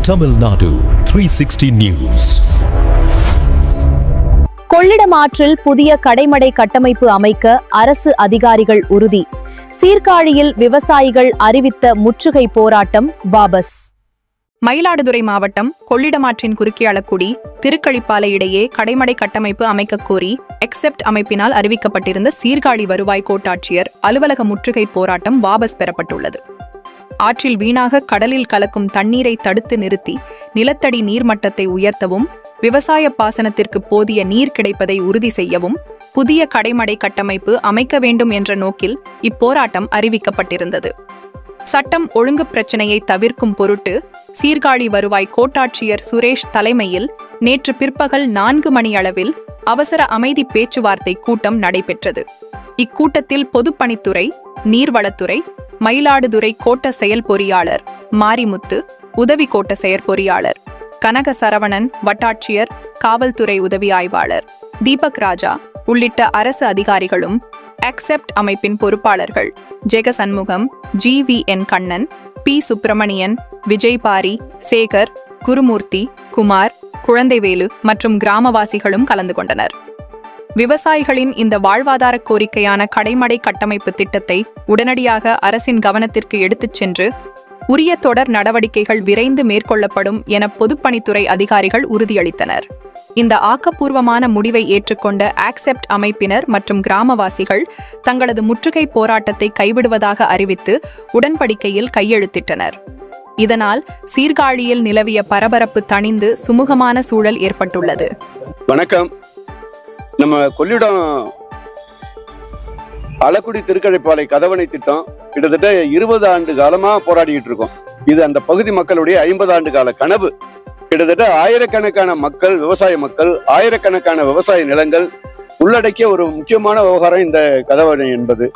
Tamil Nadu 360 News. Kollidam ஆற்றில் புதிய கடைமடை கட்டமைப்பு அமைக்க அரசு அதிகாரிகள் உறுதி. சீர்காழியில் விவசாயிகள் அறிவித்த முற்றுகை போராட்டம் வாபஸ். மயிலாடுதுறை மாவட்டம் கொள்ளிடமாற்றின் குறுக்கே அளக்குடி திருக்களிப்பாலை இடையே கடைமடை கட்டமைப்பு அமைக்க கோரி எக்ஸெப்ட் அமைப்பினால் அறிவிக்கப்பட்டிருந்த சீர்காழி வருவாய் கோட்டாட்சியர் அலுவலக முற்றுகை போராட்டம் வாபஸ் பெறப்பட்டுள்ளது. ஆற்றில் வீணாக கடலில் கலக்கும் தண்ணீரை தடுத்து நிறுத்தி நிலத்தடி நீர்மட்டத்தை உயர்த்தவும், விவசாய பாசனத்திற்கு போதிய நீர் கிடைப்பதை உறுதி செய்யவும் புதிய கடைமடை கட்டமைப்பு அமைக்க வேண்டும் என்ற நோக்கில் இப்போராட்டம் அறிவிக்கப்பட்டிருந்தது. சட்டம் ஒழுங்கு பிரச்சினையை தவிர்க்கும் பொருட்டு சீர்காழி வருவாய் கோட்டாட்சியர் சுரேஷ் தலைமையில் நேற்று பிற்பகல் 4 மணியளவில் அவசர அமைதி பேச்சுவார்த்தை கூட்டம் நடைபெற்றது. இக்கூட்டத்தில் பொதுப்பணித்துறை, நீர்வளத்துறை, மயிலாடுதுறை கோட்ட செயல் பொறியாளர் மாரிமுத்து, உதவி கோட்ட செயற்பொறியாளர் கனக சரவணன், வட்டாட்சியர், காவல்துறை உதவி ஆய்வாளர் தீபக் ராஜா உள்ளிட்ட அரசு அதிகாரிகளும், அக்செப்ட் அமைப்பின் பொறுப்பாளர்கள் ஜெகசண்முகம், GVN கண்ணன், P சுப்பிரமணியன், விஜய் பாரி, சேகர், குருமூர்த்தி, குமார், குழந்தைவேலு மற்றும் கிராமவாசிகளும் கலந்து கொண்டனர். விவசாயிகளின் இந்த வாழ்வாதார கோரிக்கையான கடைமடை கட்டமைப்பு திட்டத்தை உடனடியாக அரசின் கவனத்திற்கு எடுத்துச் சென்று உரிய தொடர் நடவடிக்கைகள் விரைந்து மேற்கொள்ளப்படும் என பொதுப்பணித்துறை அதிகாரிகள் உறுதியளித்தனர். இந்த ஆக்கப்பூர்வமான முடிவை ஏற்றுக்கொண்ட அக்செப்ட் அமைப்பினர் மற்றும் கிராமவாசிகள் தங்களது முற்றுகை போராட்டத்தை கைவிடுவதாக அறிவித்து உடன்படிக்கையில் கையெழுத்திட்டனர். இதனால் சீர்காழியில் நிலவிய பரபரப்பு தணிந்து சுமூகமான சூழல் ஏற்பட்டுள்ளது. வணக்கம். நம்ம கொள்ளிடம் அளக்குடி திருக்கழிப்பாலை கதவணை திட்டம் கிட்டத்தட்ட 20 ஆண்டு காலமா போராடிக்கிட்டு இருக்கோம். இது அந்த பகுதி மக்களுடைய 50 ஆண்டு கால கனவு. கிட்டத்தட்ட ஆயிரக்கணக்கான மக்கள், விவசாய மக்கள், ஆயிரக்கணக்கான விவசாய நிலங்கள் உள்ளடக்கிய ஒரு முக்கியமான விவகாரம் இந்த கதவணை என்பது.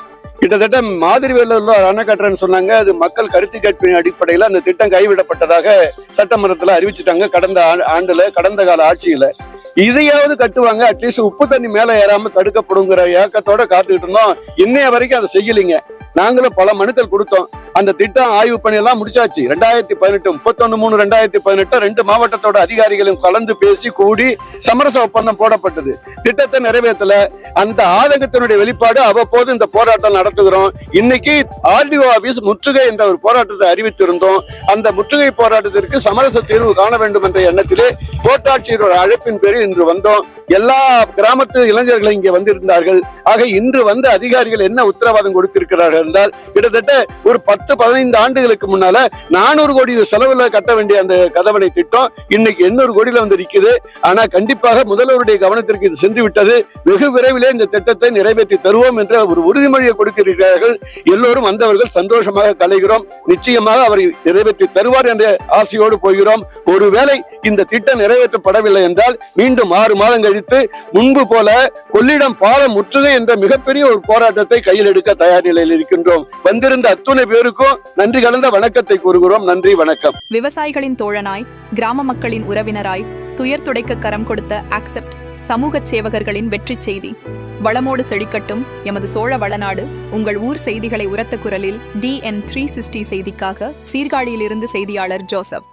கிட்டத்தட்ட மாதிரி வேலூர்ல அணை கட்டுறேன்னு சொன்னாங்க. அது மக்கள் கருத்து கேட்பின் அடிப்படையில் அந்த திட்டம் கைவிடப்பட்டதாக சட்டமன்றத்தில் அறிவிச்சுட்டாங்க. கடந்த கால ஆட்சியில இதையாவது கட்டுவாங்க, அட்லீஸ்ட் உப்பு தண்ணி மேல ஏறாம தடுக்கப்படுங்கிற ஏக்கத்தோட காத்துக்கிட்டு இருந்தோம். இன்னைய வரைக்கும் அதை செய்யலைங்க. நாங்களும் பல மனுக்கள் கொடுத்தோம். அந்த திட்டம் ஆய்வு பணி எல்லாம் முடிச்சாச்சு. 2018 31/3/2018 2 மாவட்டத்தோட அதிகாரிகளும் கலந்து பேசி கூடி சமரச ஒப்பந்தம் போடப்பட்டது. திட்டத்தை நிறைவேற்றல. அந்த ஆதங்கத்தினுடைய வெளிப்பாடு அவ்வப்போது இந்த போராட்டம் நடத்துகிறோம். இன்னைக்கு RDO ஆபீஸ் முற்றுகை என்ற ஒரு போராட்டத்தை அறிவித்திருந்தோம். அந்த முற்றுகை போராட்டத்திற்கு சமரச தீர்வு காண வேண்டும் என்ற எண்ணத்திலே கோட்டாட்சியரோட அழைப்பின் பேரில் இன்று வந்தோம். எல்லா கிராமத்து இளைஞர்களும் இங்கே வந்திருந்தார்கள். ஆக இன்று வந்த அதிகாரிகள் என்ன உத்தரவாதம் கொடுத்திருக்கிறார்கள் என்றால், கிட்டத்தட்ட ஒரு 10-15 ஆண்டுகளுக்கு முன்னால 400 கோடி செலவுல கட்ட வேண்டிய அந்த கதவணை திட்டம் இன்னைக்கு 800 கோடியில வந்து நிற்குது. ஆனா கண்டிப்பாக முதல்வருடைய கவனத்திற்கு இது சென்று விட்டது. வெகு விரைவிலே இந்த திட்டத்தை நிறைவேற்றி தருவோம் என்ற ஒரு உறுதிமொழியை கொடுத்திருக்கிறார்கள். எல்லோரும் வந்தவர்கள் சந்தோஷமாக கலைகிறோம். நிச்சயமாக அவர் நிறைவேற்றி தருவார் என்ற ஆசையோடு போகிறோம். ஒருவேளை இந்த திட்டம் நிறைவேற்றப்படவில்லை என்றால் மீண்டும் 6 மாதம் கழித்து முன்பு போல கொள்ளிடம் பாலம் முற்றுகை என்ற மிகப்பெரிய ஒரு போராட்டத்தை கையில் எடுக்க தயார் நிலையில் இருக்கின்றோம். வந்திருந்த அத்துணை பேருக்கும் நன்றி கலந்த வணக்கத்தை கூறுகிறோம். நன்றி, வணக்கம். விவசாயிகளின் தோழனாய், கிராம மக்களின் உறவினராய் துயர் துடைக்க கரம் கொடுத்த அக்செப்ட் சமூக சேவகர்களின் வெற்றி செய்தி. வளமோடு செழிக்கட்டும் எமது சோழ வளநாடு. உங்கள் ஊர் செய்திகளை உரத்த குரலில் DN 360 செய்திக்காக சீர்காழியிலிருந்து செய்தியாளர் ஜோசப்.